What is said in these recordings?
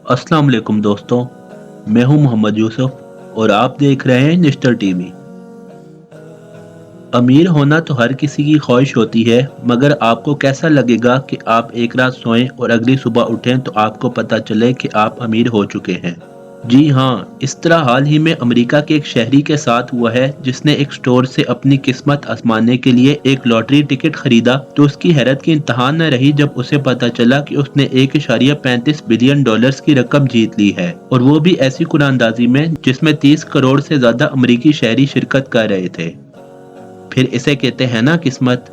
अस्सलाम वालेकुम दोस्तों, मैं हूं मोहम्मद यूसुफ और आप देख रहे हैं निस्टर टीवी। अमीर होना तो हर किसी की ख्वाहिश होती है, मगर आपको कैसा लगेगा कि आप एक रात सोएं और अगली सुबह उठें तो आपको पता चले कि आप अमीर हो चुके हैं। जी हाँ, इस तरह हाल ही में अमेरिका के एक शहरी के साथ हुआ है जिसने एक स्टोर से अपनी किस्मत आजमाने के लिए एक लॉटरी टिकट खरीदा। तो उसकी हैरत की इंतहा न रही जब उसे पता चला कि उसने 1.35 बिलियन डॉलर्स की रकम जीत ली है, और वो भी ऐसी कुरानंदाजी में जिसमें 30 करोड़ से ज्यादा अमेरिकी शहरी शिरकत कर रहे थे। फिर इसे कहते हैं ना किस्मत।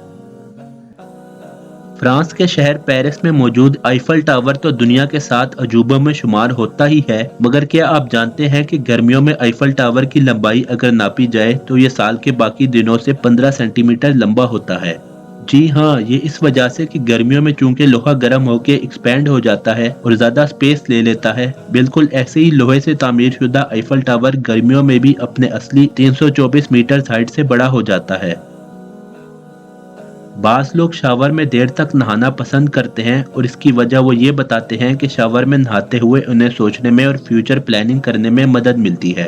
फ्रांस के शहर पेरिस में मौजूद आईफल टावर तो दुनिया के 7 अजूबों में शुमार होता ही है, मगर क्या आप जानते हैं कि गर्मियों में आईफल टावर की लंबाई अगर नापी जाए तो ये साल के बाकी दिनों से 15 सेंटीमीटर लंबा होता है। जी हाँ, ये इस वजह से कि गर्मियों में चूंकि लोहा गर्म होकर एक्सपेंड हो जाता है और ज्यादा स्पेस ले लेता है। बिल्कुल ऐसे ही लोहे से तामीर शुदा आईफल टावर गर्मियों में भी अपने असली 324 मीटर हाइट से बड़ा हो जाता है। बास लोग शावर में देर तक नहाना पसंद करते हैं और इसकी वजह वो ये बताते हैं कि शावर में नहाते हुए उन्हें सोचने में और फ्यूचर प्लानिंग करने में मदद मिलती है।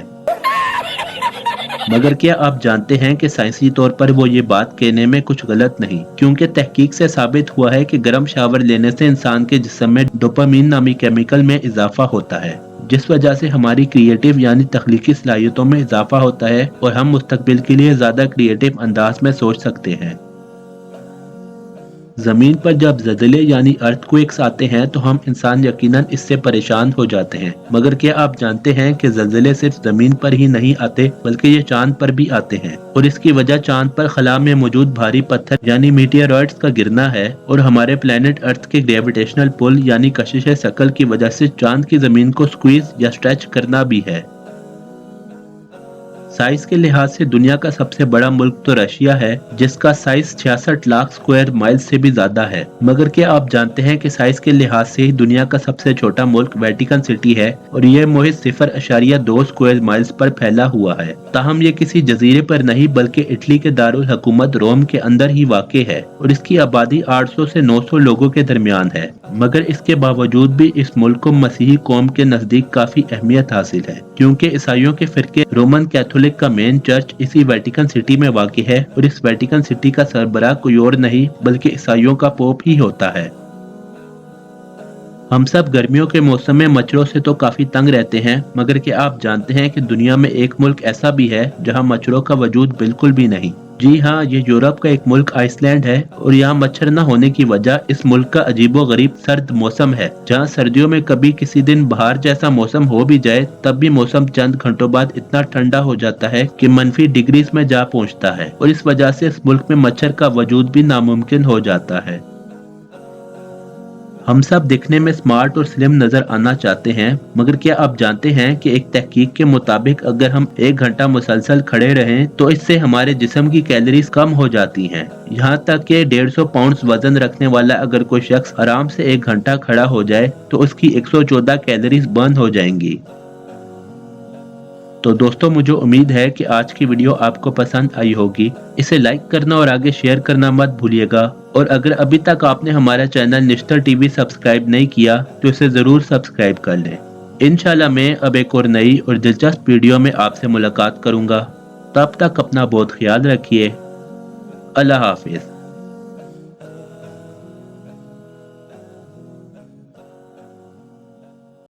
मगर क्या आप जानते हैं कि साइंसी तौर पर वो ये बात कहने में कुछ गलत नहीं, क्योंकि तहकीक से साबित हुआ है कि गर्म शावर लेने से इंसान के जिस्म में डोपामीन नामी केमिकल में इजाफा होता है, जिस वजह से हमारी क्रिएटिव यानी तख्लीकी सलाहियतों में इजाफा होता है और हम मुस्तकबिल के लिए ज्यादा क्रिएटिव अंदाज में सोच सकते हैं। जमीन पर जब ज़लज़ले यानी अर्थक्वेक्स आते हैं तो हम इंसान यकीनन इससे परेशान हो जाते हैं, मगर क्या आप जानते हैं कि ज़लज़ले सिर्फ जमीन पर ही नहीं आते बल्कि ये चांद पर भी आते हैं, और इसकी वजह चांद पर खला में मौजूद भारी पत्थर यानी मीटियोराइट्स का गिरना है, और हमारे प्लेनेट अर्थ के ग्रेविटेशनल पुल यानी कशिश शकल की वजह से चांद की जमीन को स्क्वीज या स्ट्रेच करना भी है। साइज के लिहाज से दुनिया का सबसे बड़ा मुल्क तो रशिया है, जिसका साइज 66 लाख स्क्वायर माइल से भी ज्यादा है। मगर क्या आप जानते हैं कि साइज के लिहाज से ही दुनिया का सबसे छोटा मुल्क वेटिकन सिटी है, और यह महज 0.2 स्क्वायर माइल्स पर फैला हुआ है। ताहम ये किसी जजीरे पर नहीं बल्कि इटली के दारुल हुकूमत रोम के अंदर ही वाक़ है, और इसकी आबादी 800 से 900 लोगों के दरमियान है। मगर इसके बावजूद भी इस मुल्क को मसीही कौम के नजदीक काफी अहमियत हासिल है, क्योंकि ईसाइयों के फिरके रोमन कैथोलिक का मेन चर्च इसी वेटिकन सिटी में वाक़ है, और इस वेटिकन सिटी का सरबराह कोई और नहीं बल्कि ईसाइयों का पोप ही होता है। हम सब गर्मियों के मौसम में मच्छरों से तो काफी तंग रहते हैं, मगर क्या आप जानते हैं कि दुनिया में एक मुल्क ऐसा भी है जहां मच्छरों का वजूद बिल्कुल भी नहीं। जी हाँ, ये यूरोप का एक मुल्क आइसलैंड है, और यहाँ मच्छर न होने की वजह इस मुल्क का अजीबो गरीब सर्द मौसम है, जहाँ सर्दियों में कभी किसी दिन बाहर जैसा मौसम हो भी जाए तब भी मौसम चंद घंटों बाद इतना ठंडा हो जाता है कि मनफी डिग्रीज में जा पहुँचता है, और इस वजह से इस मुल्क में मच्छर का वजूद भी नामुमकिन हो जाता है। हम सब दिखने में स्मार्ट और स्लिम नजर आना चाहते हैं, मगर क्या आप जानते हैं कि एक तहकीक के मुताबिक अगर हम 1 घंटा मुसलसल खड़े रहें तो इससे हमारे जिस्म की कैलोरीज कम हो जाती हैं। यहाँ तक कि 150 पाउंड वजन रखने वाला अगर कोई शख्स आराम से 1 घंटा खड़ा हो जाए तो उसकी 114 कैलोरीज बर्न हो जाएंगी। तो दोस्तों, मुझे उम्मीद है कि आज की वीडियो आपको पसंद आई होगी। इसे लाइक करना और आगे शेयर करना मत भूलिएगा, और अगर अभी तक आपने हमारा चैनल निस्टर टीवी सब्सक्राइब नहीं किया तो इसे जरूर सब्सक्राइब कर लें। इंशाल्लाह मैं अब एक और नई और दिलचस्प वीडियो में आपसे मुलाकात करूंगा। तब तक अपना बहुत ख्याल रखिए। अल्लाह हाफिज।